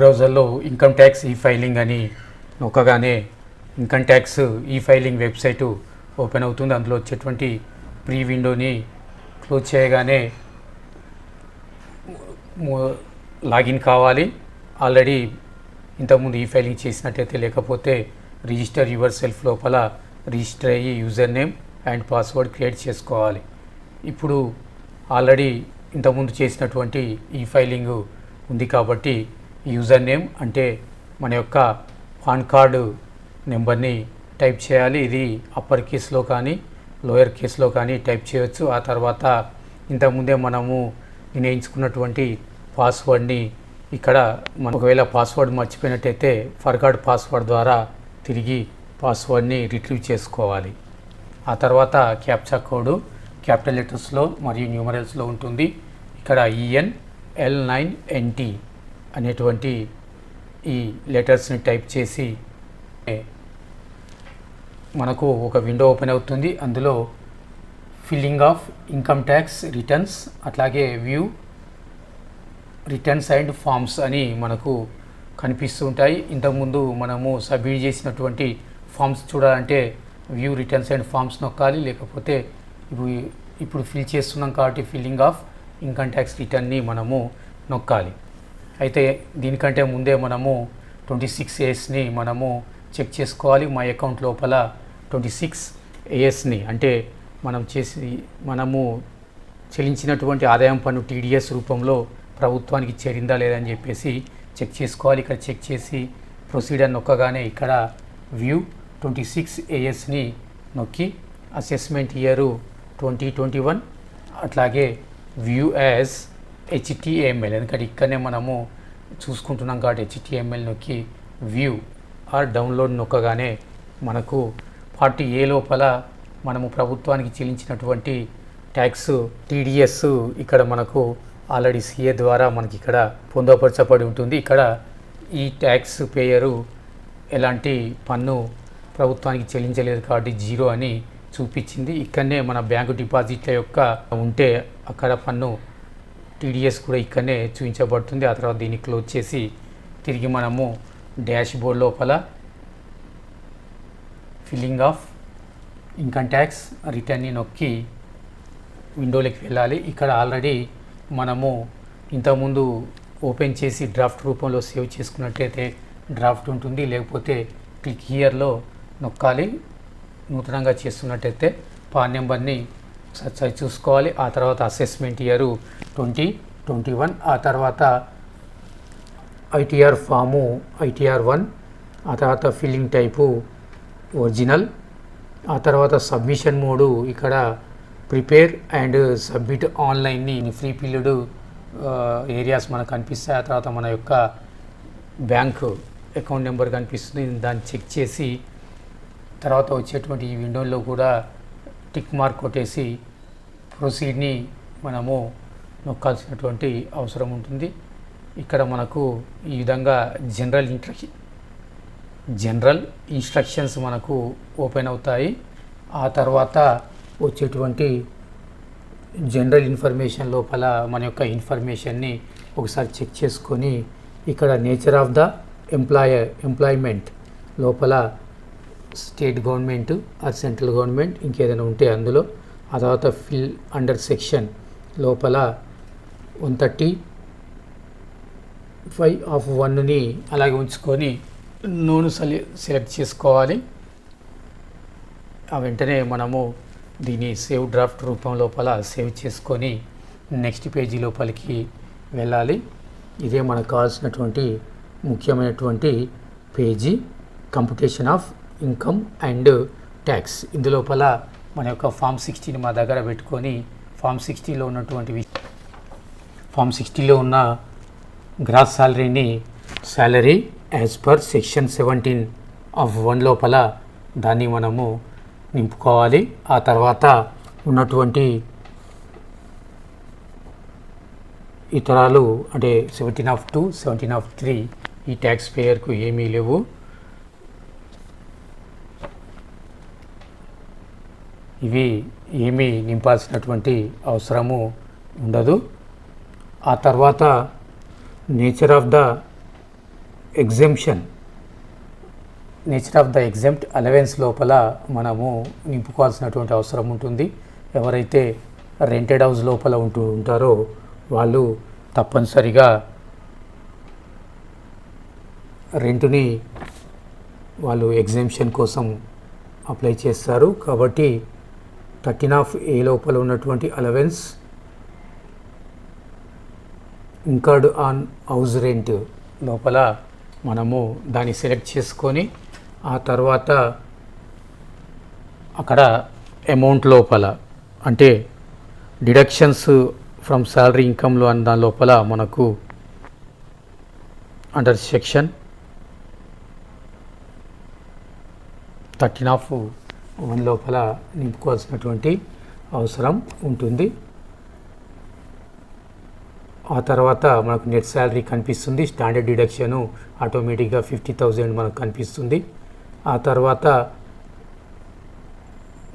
బ్రౌజర్లో income tax ఈ filing అని నొక్కగానే ఇన్కమ్ ట్యాక్స్ ఈ ఫైలింగ్ వెబ్సైటు ఓపెన్ అవుతుంది. అందులో వచ్చేటువంటి ప్రీ విండోని క్లోజ్ చేయగానే లాగిన్ కావాలి. ఆల్రెడీ ఇంతకుముందు ఈ ఫైలింగ్ చేసినట్టయితే, లేకపోతే రిజిస్టర్ యువర్ సెల్ఫ్ లోపల రిజిస్టర్ అయ్యి user name and password create చేసుకోవాలి. ఇప్పుడు ఆల్రెడీ ఇంతకుముందు చేసినటువంటి ఈ ఫైలింగ్ ఉంది కాబట్టి యూజర్ నేమ్ అంటే మన యొక్క పాన్ కార్డు నెంబర్ని టైప్ చేయాలి. ఇది అప్పర్ కేస్లో కానీ లోయర్ కేస్లో కానీ టైప్ చేయవచ్చు. ఆ తర్వాత ఇంతకుముందే మనము నిర్ణయించుకున్నటువంటి పాస్వర్డ్ని ఇక్కడ మనం ఒకవేళ పాస్వర్డ్ మర్చిపోయినట్టయితే ఫర్గాట్ పాస్వర్డ్ ద్వారా తిరిగి పాస్వర్డ్ని రిట్రీవ్ చేసుకోవాలి. ఆ తర్వాత క్యాప్చా కోడ్ క్యాపిటల్ లెటర్స్లో మరియు న్యూమరల్స్లో ఉంటుంది. ఇక్కడ ENL9NT అనేటువంటి ఈ లెటర్స్ని టైప్ చేసి మనకు ఒక విండో ఓపెన్ అవుతుంది. అందులో filling of income tax returns, అట్లాగే వ్యూ రిటర్న్స్ అండ్ ఫామ్స్ అని మనకు కనిపిస్తూ ఉంటాయి. ఇంతకుముందు మనము సబ్మిట్ చేసినటువంటి ఫామ్స్ చూడాలంటే వ్యూ రిటర్న్స్ అండ్ ఫామ్స్ నొక్కాలి, లేకపోతే ఇప్పుడు ఫిల్ చేస్తున్నాం కాబట్టి ఫిల్లింగ్ ఆఫ్ ఇన్కమ్ ట్యాక్స్ రిటర్న్ని మనము నొక్కాలి. అయితే దీనికంటే ముందే మనము 26 ASని మనము చెక్ చేసుకోవాలి. మా అకౌంట్ లోపల 26 ASని అంటే మనము చెల్లించినటువంటి ఆదాయం పన్ను TDS రూపంలో ప్రభుత్వానికి చేరిందా లేదని చెప్పేసి చెక్ చేసుకోవాలి. ఇక్కడ చెక్ చేసి ప్రొసీడర్ నొక్కగానే ఇక్కడ వ్యూ 26 ASని నొక్కి అసెస్మెంట్ ఇయర్ 2021 అట్లాగే వ్యూ యాజ్ HTML, ఎందుకంటే ఇక్కడనే మనము చూసుకుంటున్నాం కాబట్టి HTML నొక్కి వ్యూ ఆర్ డౌన్లోడ్ నొక్కగానే మనకు పార్ట్ A లోపల మనము ప్రభుత్వానికి చెల్లించినటువంటి ట్యాక్స్ TDS ఇక్కడ మనకు ఆల్రెడీ CA ద్వారా మనకి ఇక్కడ పొందపరచబడి ఉంటుంది. ఇక్కడ ఈ ట్యాక్స్ పేయరు ఎలాంటి పన్ను ప్రభుత్వానికి చెల్లించలేదు కాబట్టి 0 అని చూపించింది. ఇక్కడనే మన బ్యాంకు డిపాజిట్ల యొక్క ఉంటే అక్కడ పన్ను TDS కూడా ఇక్కడనే చూపించబడుతుంది. ఆ తర్వాత దీన్ని క్లోజ్ చేసి తిరిగి మనము డాష్ బోర్డ్ లోపల ఫిల్లింగ్ ఆఫ్ ఇన్కమ్ ట్యాక్స్ రిటర్న్ని నొక్కి విండోలోకి వెళ్ళాలి. ఇక్కడ ఆల్రెడీ మనము ఇంతకుముందు ఓపెన్ చేసి డ్రాఫ్ట్ రూపంలో సేవ్ చేసుకున్నట్టయితే డ్రాఫ్ట్ ఉంటుంది, లేకపోతే క్లిక్ హియర్లో నొక్కాలి. నూతనంగా చేస్తున్నట్టయితే పాన్ నెంబర్ని సరి చూసుకోవాలి. ఆ తర్వాత అసెస్మెంట్ ఇయర్ 2021, ఆ తర్వాత ITR ఫాము ITR1, ఆ తర్వాత ఫిల్లింగ్ టైపు ఒరిజినల్, ఆ తర్వాత సబ్మిషన్ మోడు ఇక్కడ ప్రిపేర్ అండ్ సబ్మిట్ ఆన్లైన్ని ఫ్రీ పీరియడ్ ఏరియాస్ మనకు కనిపిస్తాయి. ఆ తర్వాత మన యొక్క బ్యాంక్ అకౌంట్ నెంబర్ కనిపిస్తుంది. దాన్ని చెక్ చేసి తర్వాత వచ్చేటువంటి ఈ విండోలో కూడా టిక్ మార్క్ కొట్టేసి ప్రొసీడ్ని మనము నొక్కాల్సినటువంటి అవసరం ఉంటుంది. ఇక్కడ మనకు ఈ విధంగా జనరల్ ఇన్స్ట్రక్షన్స్ మనకు ఓపెన్ అవుతాయి. ఆ తర్వాత వచ్చేటువంటి జనరల్ ఇన్ఫర్మేషన్ లోపల మన యొక్క ఇన్ఫర్మేషన్ని ఒకసారి చెక్ చేసుకొని ఇక్కడ నేచర్ ఆఫ్ ద ఎంప్లాయ్మెంట్ లోపల state government or central government ఇంకేదైనా ఉంటే అందులో, ఆ తర్వాత ఫిల్ అండర్ సెక్షన్ లోపల 135(1)ని అలాగే ఉంచుకొని నోను సెలెక్ట్ చేసుకోవాలి. ఆ వెంటనే మనము దీన్ని సేవ్ డ్రాఫ్ట్ రూపం లోపల సేవ్ చేసుకొని నెక్స్ట్ పేజీ లోపలికి వెళ్ళాలి. ఇదే మనకు కావాల్సినటువంటి ముఖ్యమైనటువంటి page, computation of income and tax. ఇందులోపల మన యొక్క ఫామ్ 60ని మా దగ్గర పెట్టుకొని ఫామ్ 60లో ఉన్న gross salary as per section 17 of 1 లోపల దాన్ని మనము నింపుకోవాలి. ఆ తర్వాత ఉన్నటువంటి ఇతరాలు అంటే 17(2), 17(3) ఈ ట్యాక్స్ పేయర్కు ఏమీ లేవు. ఇవి ఏమీ నింపాల్సినటువంటి అవసరము ఉండదు. ఆ తర్వాత nature of the exemption nature of the exempt allowance లోపల మనము నింపుకోవాల్సినటువంటి అవసరం ఉంటుంది. ఎవరైతే రెంటెడ్ హౌస్ లోపల ఉంటారో వాళ్ళు తప్పనిసరిగా రెంట్ని వాళ్ళు ఎగ్జెంప్షన్ కోసం అప్లై చేస్తారు. కాబట్టి 13(a) లోపల ఉన్నటువంటి allowance incurred on house rent లోపల మనము దాన్ని సెలెక్ట్ చేసుకొని ఆ తర్వాత అక్కడ అమౌంట్ లోపల అంటే డిడక్షన్స్ ఫ్రమ్ శాలరీ ఇన్కమ్లో అన్న దాని లోపల మనకు అండర్ సెక్షన్ 13(1) లోపల నింపుకోవాల్సినటువంటి అవసరం ఉంటుంది. ఆ తర్వాత మనకు నెట్ శాలరీ కనిపిస్తుంది. స్టాండర్డ్ డిడక్షను ఆటోమేటిక్గా 50,000 మనకు కనిపిస్తుంది. ఆ తర్వాత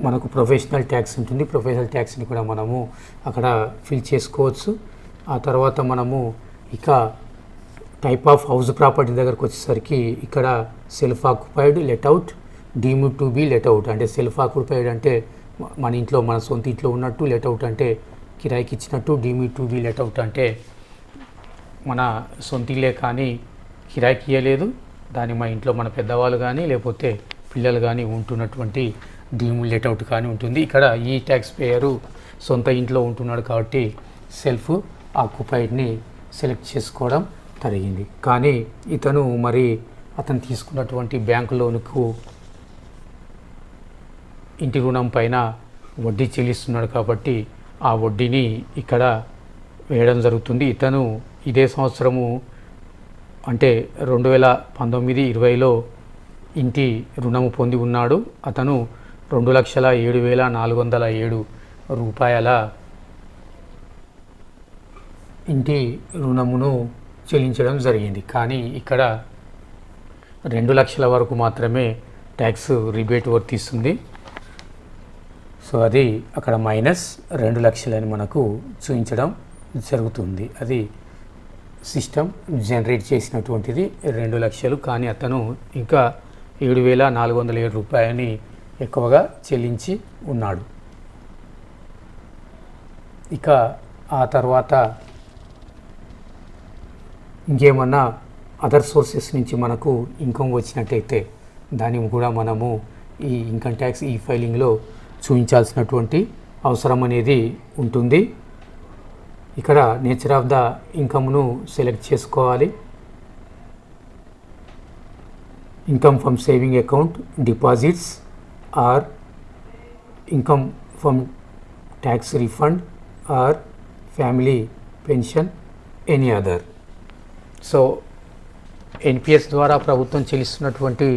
మనకు ప్రొఫెషనల్ ట్యాక్స్ ఉంటుంది. ప్రొఫెషనల్ ట్యాక్స్ని కూడా మనము అక్కడ ఫిల్ చేసుకోవచ్చు. ఆ తర్వాత మనము ఇక టైప్ ఆఫ్ హౌస్ ప్రాపర్టీ దగ్గరకు వచ్చేసరికి ఇక్కడ self occupied, let out, deemed to be let out. అంటే సెల్ఫ్ ఆక్యుపైడ్ అంటే మన ఇంట్లో మన సొంత ఇంట్లో ఉన్నట్టు, లెట్అవుట్ అంటే కిరాయికి ఇచ్చినట్టు, డీమ్డ్ టు బి లెట్అవుట్ అంటే మన సొంత ఇల్లే కానీ కిరాయికి ఇవ్వలేదు, దాన్ని మా ఇంట్లో మన పెద్దవాళ్ళు కానీ లేకపోతే పిల్లలు కానీ ఉంటున్నటువంటి డీమ్డ్ లెట్అవుట్ కానీ ఉంటుంది. ఇక్కడ ఈ ట్యాక్స్ పేయరు సొంత ఇంట్లో ఉంటున్నాడు కాబట్టి సెల్ఫ్ ఆక్యుపైడ్ని సెలెక్ట్ చేసుకోవడం జరిగింది. కానీ అతను తీసుకున్నటువంటి బ్యాంకు లోనుకు ఇంటి రుణం పైన వడ్డీ చెల్లిస్తున్నాడు కాబట్టి ఆ వడ్డీని ఇక్కడ వేయడం జరుగుతుంది. ఇతను ఇదే సంవత్సరము అంటే 2019-20లో ఇంటి రుణము పొంది ఉన్నాడు. అతను 2,07,407 రూపాయల ఇంటి రుణమును చెల్లించడం జరిగింది. కానీ ఇక్కడ 2 లక్షల వరకు మాత్రమే ట్యాక్స్ రిబేట్ వర్తిస్తుంది. సో అది అక్కడ -2 లక్షలని మనకు చూపించడం జరుగుతుంది. అది సిస్టమ్ జనరేట్ చేసినటువంటిది 2 లక్షలు. కానీ అతను ఇంకా 7,407 రూపాయలని ఎక్కువగా చెల్లించి ఉన్నాడు. ఇక ఆ తర్వాత ఇంకేమన్నా అదర్ సోర్సెస్ నుంచి మనకు ఇన్కమ్ వచ్చినట్టయితే దాన్ని కూడా మనము ఈ ఇన్కమ్ ట్యాక్స్ ఈ ఫైలింగ్లో చూపించాల్సినటువంటి అవసరం అనేది ఉంటుంది. ఇక్కడ నేచర్ ఆఫ్ ద ఇన్కమ్ను సెలెక్ట్ చేసుకోవాలి. Income from saving account, deposits or income from tax refund or family pension, any other. So NPS ద్వారా ప్రభుత్వం చెల్లిస్తున్నటువంటి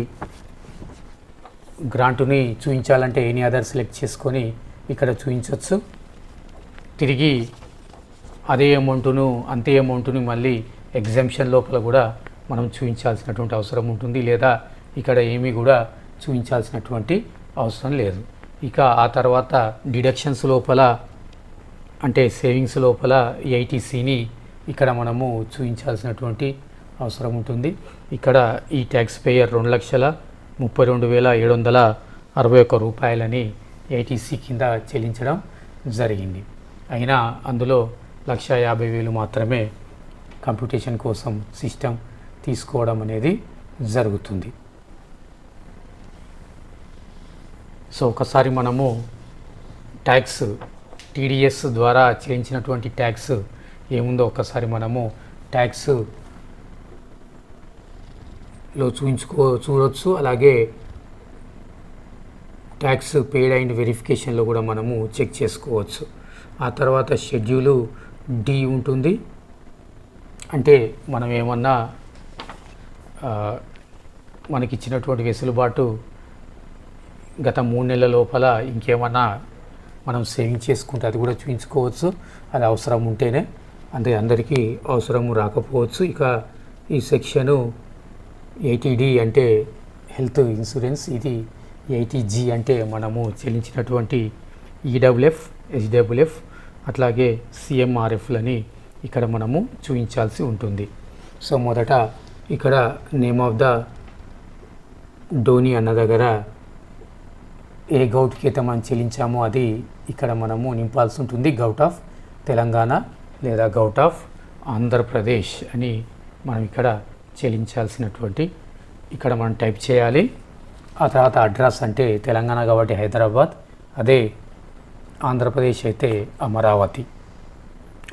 గ్రాంటుని చూపించాలంటే ఎనీ అదర్ సెలెక్ట్ చేసుకొని ఇక్కడ చూపించవచ్చు. తిరిగి అంతే అమౌంట్ను మళ్ళీ ఎగ్జామ్షన్ లోపల కూడా మనం చూపించాల్సినటువంటి అవసరం ఉంటుంది. లేదా ఇక్కడ ఏమీ కూడా చూపించాల్సినటువంటి అవసరం లేదు. ఇక ఆ తర్వాత డిడక్షన్స్ లోపల అంటే సేవింగ్స్ లోపల ఐటీసీని ఇక్కడ మనము చూపించాల్సినటువంటి అవసరం ఉంటుంది. ఇక్కడ ఈ ట్యాక్స్ పేయర్ 2,32,761 రూపాయలని ఐటీసీ కింద చెల్లించడం జరిగింది. అయినా అందులో 1,50,000 మాత్రమే కంప్యూటేషన్ కోసం సిస్టమ్ తీసుకోవడం అనేది జరుగుతుంది. సో ఒకసారి మనము ట్యాక్స్ టీడీఎస్ ద్వారా చెల్లించినటువంటి ట్యాక్స్ ఏముందో ఒకసారి మనము ట్యాక్స్లో చూడవచ్చు. అలాగే ట్యాక్స్ పేడ్ అండ్ వెరిఫికేషన్లో కూడా మనము చెక్ చేసుకోవచ్చు. ఆ తర్వాత షెడ్యూలు డి ఉంటుంది. అంటే మనం ఏమన్నా మనకిచ్చినటువంటి వెసులుబాటు గత 3 నెలల లోపల ఇంకేమన్నా మనం సేవింగ్ చేసుకుంటే అది కూడా చూపించుకోవచ్చు. అది అవసరం ఉంటేనే, అంటే అందరికీ అవసరము రాకపోవచ్చు. ఇక ఈ సెక్షను 80D అంటే హెల్త్ ఇన్సూరెన్స్, ఇది 80G అంటే మనము చెల్లించినటువంటి ఈడబ్ల్యూఎఫ్, హెచ్డబ్ల్యూఎఫ్ అట్లాగే సిఎంఆర్ఎఫ్లని ఇక్కడ మనము చూపించాల్సి ఉంటుంది. సో మొదట ఇక్కడ నేమ్ ఆఫ్ ద డోనీ అన్న దగ్గర ఏ గౌట్కి అయితే మనం చెల్లించామో అది ఇక్కడ మనము నింపాల్సి ఉంటుంది. గౌట్ ఆఫ్ తెలంగాణ లేదా గౌట్ ఆఫ్ ఆంధ్రప్రదేశ్ అని మనం ఇక్కడ చెల్లించాల్సినటువంటి ఇక్కడ మనం టైప్ చేయాలి. ఆ తర్వాత అడ్రస్ అంటే తెలంగాణ కాబట్టి హైదరాబాద్, అదే ఆంధ్రప్రదేశ్ అయితే అమరావతి.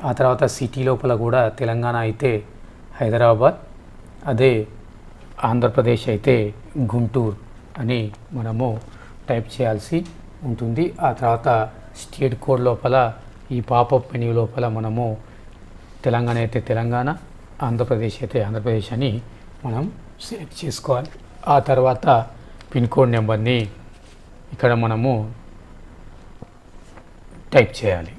ఆ తర్వాత సిటీ లోపల కూడా తెలంగాణ అయితే హైదరాబాద్, అదే ఆంధ్రప్రదేశ్ అయితే గుంటూరు అని మనము టైప్ చేయాల్సి ఉంటుంది. ఆ తర్వాత స్టేట్ కోడ్ లోపల ఈ పాపప్ మెనూ లోపల మనము తెలంగాణ అయితే తెలంగాణ, ఆంధ్రప్రదేశ్ అయితే ఆంధ్రప్రదేశ్ అని మనం సెలెక్ట్ చేసుకోవాలి. ఆ తర్వాత పిన్ కోడ్ నెంబర్ని ఇక్కడ మనము టైప్ చేయాలి.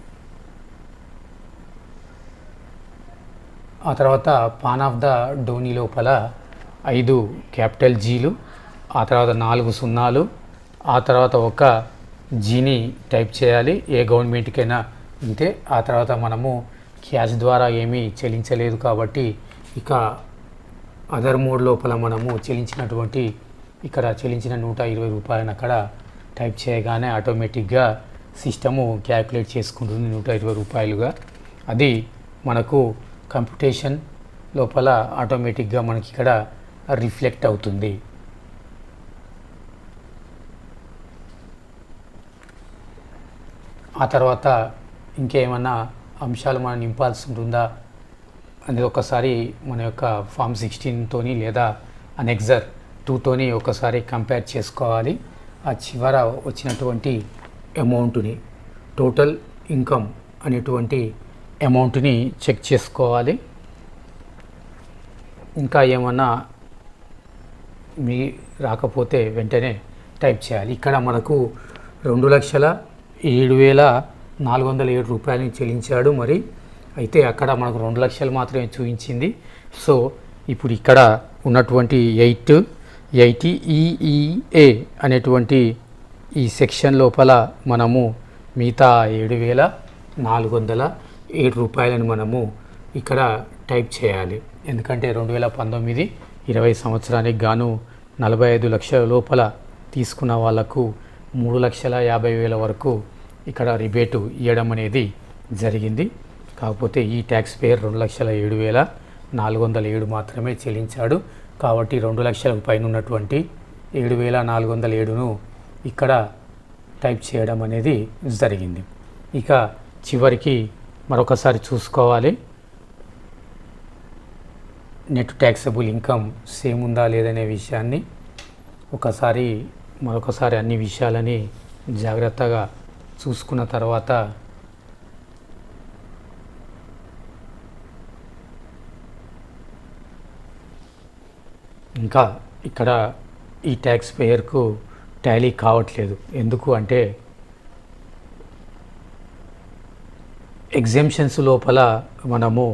ఆ తర్వాత పాన్ ఆఫ్ ద డోనీ లోపల 5 క్యాపిటల్ జీలు, ఆ తర్వాత 4 సున్నాలు, ఆ తర్వాత ఒక జీని టైప్ చేయాలి. ఏ గవర్నమెంట్కైనా అంతే. ఆ తర్వాత మనము క్యాష్ ద్వారా ఏమీ చెల్లించలేదు కాబట్టి ఇక అదర్ మోడ్ లోపల మనము చెల్లించినటువంటి ఇక్కడ చెల్లించిన 120 రూపాయలను అక్కడ టైప్ చేయగానే ఆటోమేటిక్గా సిస్టము క్యాల్కులేట్ చేసుకుంటుంది 120 రూపాయలుగా. అది మనకు కంప్యూటేషన్ లోపల ఆటోమేటిక్గా మనకి ఇక్కడ రిఫ్లెక్ట్ అవుతుంది. ఆ తర్వాత ఇంకేమన్నా అంశాలు మనం నింపాల్సి ఉంటుందా అనేది ఒకసారి మన యొక్క ఫామ్ 16తోని లేదా అనెక్సర్ 2తోని ఒకసారి కంపేర్ చేసుకోవాలి. ఆ చివర వచ్చినటువంటి అమౌంట్ని టోటల్ ఇన్కమ్ అనేటువంటి అమౌంట్ని చెక్ చేసుకోవాలి. ఇంకా ఏమన్నా మీ రాకపోతే వెంటనే టైప్ చేయాలి. ఇక్కడ మనకు 2,07,407 రూపాయలని చెల్లించాడు. మరి అయితే అక్కడ మనకు 2 లక్షలు మాత్రమే చూపించింది. సో ఇప్పుడు ఇక్కడ ఉన్నటువంటి 80EEA అనేటువంటి ఈ సెక్షన్ లోపల మనము మిగతా 7,407 రూపాయలని మనము ఇక్కడ టైప్ చేయాలి. ఎందుకంటే 2019-20 సంవత్సరానికి గాను 45 లక్షల లోపల తీసుకున్న వాళ్లకు 3,50,000 వరకు ఇక్కడ రిబేటు ఇవ్వడం అనేది జరిగింది. కాకపోతే ఈ ట్యాక్స్ పేయర్ 2,07,407 మాత్రమే చెల్లించాడు. కాబట్టి 2 లక్షలకు పైన ఉన్నటువంటి 7,407ను ఇక్కడ టైప్ చేయడం అనేది జరిగింది. ఇక చివరికి మరొకసారి చూసుకోవాలి, నెట్ ట్యాక్సబుల్ ఇన్కమ్ సేమ్ ఉందా లేదనే విషయాన్ని మరొకసారి అన్ని విషయాలని జాగ్రత్తగా చూసుకున్న తర్వాత ఇంకా ఇక్కడ ఈ ట్యాక్స్ పేయర్కు టాలీ కావట్లేదు. ఎందుకు అంటే ఎగ్జెంప్షన్స్ లోపల మనము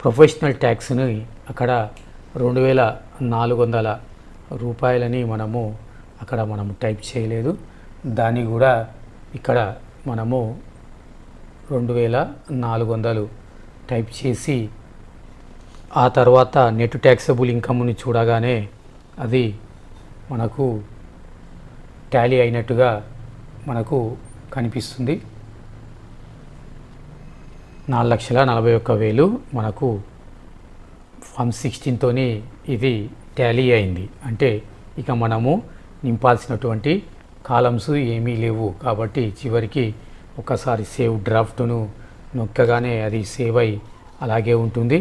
ప్రొఫెషనల్ ట్యాక్స్ని అక్కడ 2,400 రూపాయలని మనము టైప్ చేయలేదు. దాన్ని కూడా ఇక్కడ మనము 2,400 టైప్ చేసి ఆ తర్వాత నెట్ ట్యాక్సబుల్ ఇన్కమ్ని చూడగానే అది మనకు టాలీ అయినట్టుగా మనకు కనిపిస్తుంది. 4,41,000 మనకు ఫామ్ 16తోని ఇది టాలీ అయింది. అంటే ఇక మనము నింపాల్సినటువంటి కాలమ్స్ ఏమీ లేవు. కాబట్టి చివరికి ఒకసారి సేవ్ డ్రాఫ్ట్ను నొక్కగానే అది సేవ్ అయి అలాగే ఉంటుంది.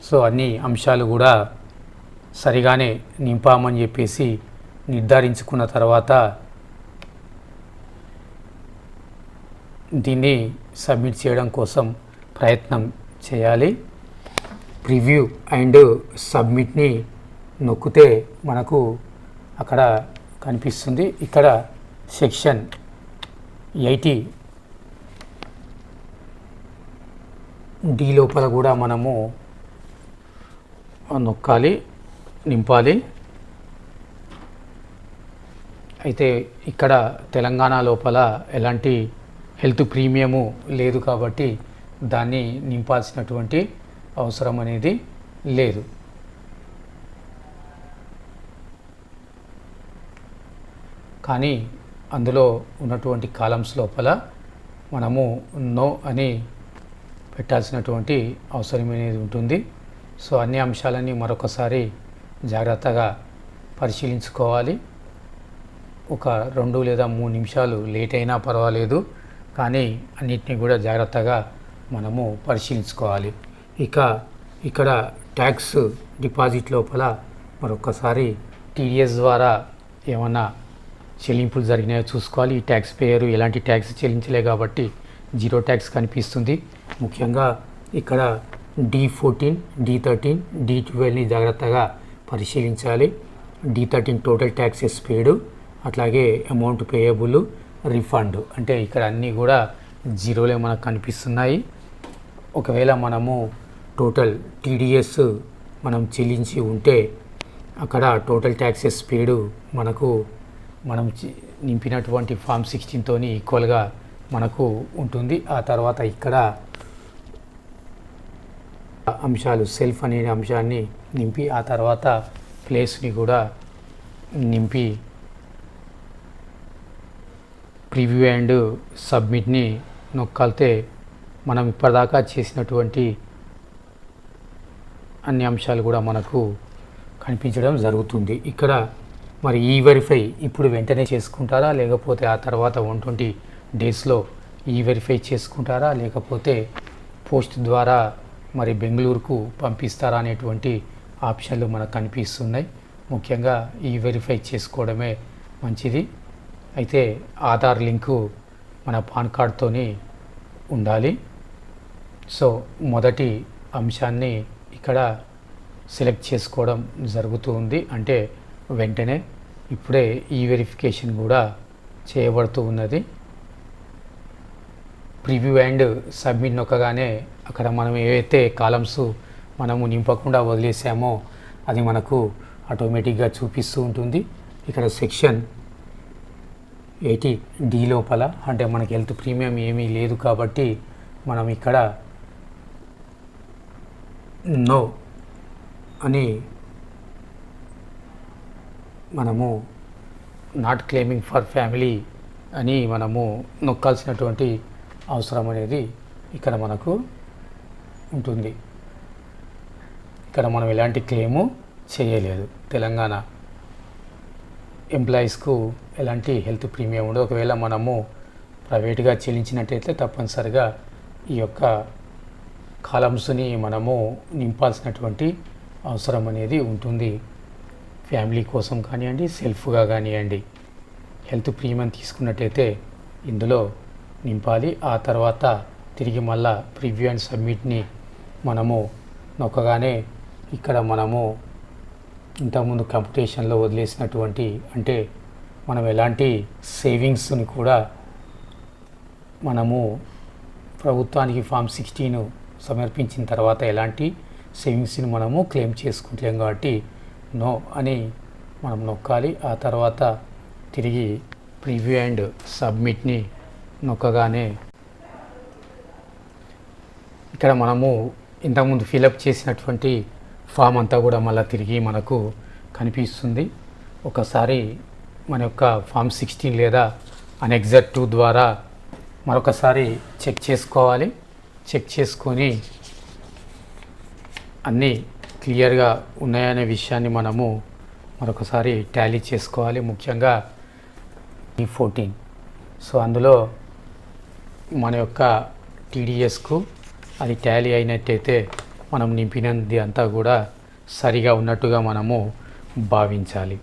సో అన్ని అంశాలు కూడా సరిగానే నింపామని చెప్పేసి నిర్ధారించుకున్న తర్వాత దీన్ని సబ్మిట్ చేయడం కోసం ప్రయత్నం చేయాలి. ప్రివ్యూ అండ్ సబ్మిట్ని నొక్కితే మనకు అక్కడ కనిపిస్తుంది. ఇక్కడ సెక్షన్ 80D లోపల కూడా మనము నొక్కాలి, నింపాలి. అయితే ఇక్కడ తెలంగాణ లోపల ఎలాంటి హెల్త్ ప్రీమియము లేదు కాబట్టి దాన్ని నింపాల్సినటువంటి అవసరం అనేది లేదు. కానీ అందులో ఉన్నటువంటి కాలమ్స్ లోపల మనము నో అని పెట్టాల్సినటువంటి అవసరం అనేది ఉంటుంది. సో అన్ని అంశాలని మరొకసారి జాగ్రత్తగా పరిశీలించుకోవాలి. ఒక 2 లేదా 3 నిమిషాలు లేట్ అయినా పర్వాలేదు, కానీ అన్నిటినీ కూడా జాగ్రత్తగా మనము పరిశీలించుకోవాలి. ఇక ఇక్కడ ట్యాక్స్ డిపాజిట్ లోపల మరొకసారి టీడీఎస్ ద్వారా ఏమన్నా చెల్లింపులు జరిగినాయో చూసుకోవాలి. ఈ ట్యాక్స్ పేయరు ఎలాంటి ట్యాక్స్ చెల్లించలే కాబట్టి 0 ట్యాక్స్ కనిపిస్తుంది. ముఖ్యంగా ఇక్కడ D14, D13, D12ని జాగ్రత్తగా పరిశీలించాలి. D13 టోటల్ ట్యాక్సెస్ పేడు, అట్లాగే అమౌంట్ పేయబుల్, రిఫండ్, అంటే ఇక్కడ అన్నీ కూడా 0లే మనకు కనిపిస్తున్నాయి. ఒకవేళ మనము టోటల్ టీడీఎస్ మనం చెల్లించి ఉంటే అక్కడ టోటల్ ట్యాక్సెస్ పేడు మనకు మనం నింపినటువంటి ఫామ్ 16 ఈక్వల్గా మనకు ఉంటుంది. ఆ తర్వాత ఇక్కడ అంశాలు సెల్ఫ్ అనే అంశాన్ని నింపి ఆ తర్వాత ప్లేస్ని కూడా నింపి ప్రివ్యూ అండ్ సబ్మిట్ని నొక్కితే మనం ఇప్పటిదాకా చేసినటువంటి అన్ని అంశాలు కూడా మనకు కనిపించడం జరుగుతుంది. ఇక్కడ మరి ఈ వెరిఫై ఇప్పుడు వెంటనే చేసుకుంటారా, లేకపోతే ఆ తర్వాత 120 డేస్లో ఈ వెరిఫై చేసుకుంటారా, లేకపోతే పోస్ట్ ద్వారా మరి బెంగళూరుకు పంపిస్తారా అనేటువంటి ఆప్షన్లు మనకు కనిపిస్తున్నాయి. ముఖ్యంగా ఈ వెరిఫై చేసుకోవడమే మంచిది. అయితే ఆధార్ లింకు మన పాన్ కార్డ్తోని ఉండాలి. సో మొదటి అంశాన్ని ఇక్కడ సెలెక్ట్ చేసుకోవడం జరుగుతూ ఉంది. అంటే వెంటనే ఇప్పుడే ఈ వెరిఫికేషన్ కూడా చేయబడుతూ ఉన్నది. ప్రివ్యూ అండ్ సబ్మిట్ నొక్కగానే అక్కడ మనం ఏవైతే కాలమ్స్ మనము నింపకుండా వదిలేసామో అది మనకు ఆటోమేటిక్గా చూపిస్తూ ఉంటుంది. ఇక్కడ సెక్షన్ 80D లోపల అంటే మనకి హెల్త్ ప్రీమియం ఏమీ లేదు కాబట్టి మనం ఇక్కడ నో అని మనము నాట్ క్లెయిమింగ్ ఫర్ ఫ్యామిలీ అని మనము నొక్కాల్సినటువంటి అవసరం అనేది ఇక్కడ మనకు ఉంటుంది. ఇక్కడ మనం ఎలాంటి క్లెయిము చేయలేదు. తెలంగాణ ఎంప్లాయీస్కు ఎలాంటి హెల్త్ ప్రీమియం ఉండదు. ఒకవేళ మనము ప్రైవేట్గా చెల్లించినట్టయితే తప్పనిసరిగా ఈ యొక్క కాలమ్స్ని మనము నింపాల్సినటువంటి అవసరం అనేది ఉంటుంది. ఫ్యామిలీ కోసం కానివ్వండి, సెల్ఫ్గా కానివ్వండి, హెల్త్ ప్రీమియం తీసుకున్నట్టయితే ఇందులో నింపాలి. ఆ తర్వాత తిరిగి మళ్ళా ప్రివ్యూ అండ్ సబ్మిట్ని మనము నొక్కగానే ఇక్కడ మనము ఇంతకుముందు కంప్యూటేషన్లో వదిలేసినటువంటి అంటే మనం ఎలాంటి సేవింగ్స్ని కూడా మనము ప్రభుత్వానికి ఫామ్ 16 సమర్పించిన తర్వాత ఎలాంటి సేవింగ్స్ని మనము క్లెయిమ్ చేసుకుంటాం కాబట్టి నో అని మనం నొక్కాలి. ఆ తర్వాత తిరిగి ప్రివ్యూ అండ్ సబ్మిట్ని నొక్కగానే ఇక్కడ మనము ఇంతకుముందు ఫిలప్ చేసినటువంటి ఫామ్ అంతా కూడా మళ్ళీ తిరిగి మనకు కనిపిస్తుంది. ఒకసారి మన యొక్క ఫామ్ 16 లేదా అనెక్సర్ 2 ద్వారా మరొకసారి చెక్ చేసుకోవాలి. చెక్ చేసుకొని అన్నీ క్లియర్గా ఉన్నాయనే విషయాన్ని మనము మరొకసారి టాలీ చేసుకోవాలి. ముఖ్యంగా D14. సో అందులో మన యొక్క టీడీఎస్కు అది టాలీ అయినట్టయితే మనం నింపినది అంతా కూడా సరిగా ఉన్నట్టుగా మనము భావించాలి.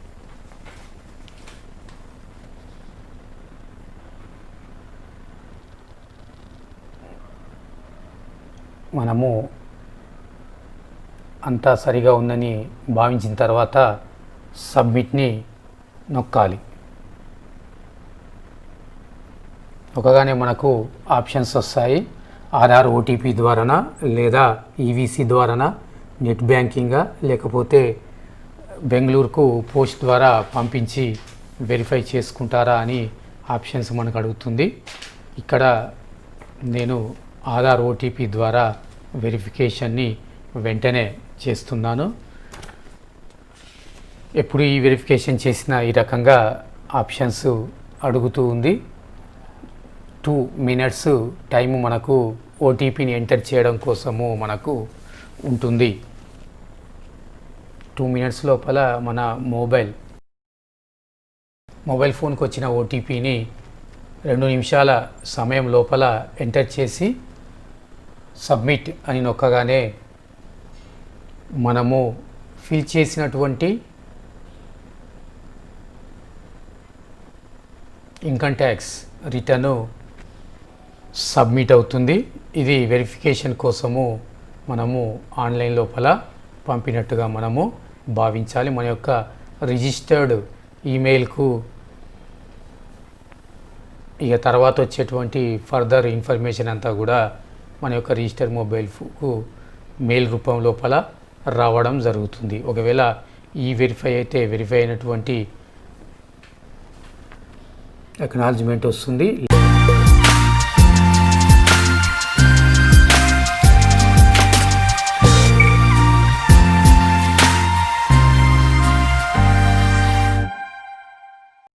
మనము అంతా సరిగా ఉందని భావించిన తర్వాత సబ్మిట్ని నొక్కాలి. నొక్కగానే మనకు ఆప్షన్స్ వస్తాయి. ఆధార్ ఓటీపీ ద్వారానా, లేదా ఈవీసీ ద్వారానా, నెట్ బ్యాంకింగా, లేకపోతే బెంగళూరుకు పోస్ట్ ద్వారా పంపించి వెరిఫై చేసుకుంటారా అని ఆప్షన్స్ మనకు అడుగుతుంది. ఇక్కడ నేను ఆధార్ ఓటీపీ ద్వారా వెరిఫికేషన్ని వెంటనే చేస్తున్నాను. ఎప్పుడు ఈ వెరిఫికేషన్ చేసిన ఈ రకంగా ఆప్షన్స్ అడుగుతూ ఉంది. 2 minutes టైము మనకు ఓటీపీని ఎంటర్ చేయడం కోసము మనకు ఉంటుంది. 2 minutes లోపల మన మొబైల్ ఫోన్కి వచ్చిన ఓటీపీని 2 నిమిషాల సమయం లోపల ఎంటర్ చేసి సబ్మిట్ అని నొక్కగానే మనము ఫిల్ చేసినటువంటి ఇన్కమ్ ట్యాక్స్ రిటర్ను సబ్మిట్ అవుతుంది. ఇది వెరిఫికేషన్ కోసము మనము ఆన్లైన్ లోపల పంపినట్టుగా మనము భావించాలి. మన యొక్క రిజిస్టర్డ్ ఈమెయిల్కు ఇక తర్వాత వచ్చేటువంటి ఫర్దర్ ఇన్ఫర్మేషన్ అంతా కూడా మన యొక్క రిజిస్టర్ మొబైల్కు మెయిల్ రూపం లోపల రావడం జరుగుతుంది. ఒకవేళ ఈ వెరిఫై అయినటువంటి అక్నాలెడ్జ్మెంట్ వస్తుంది.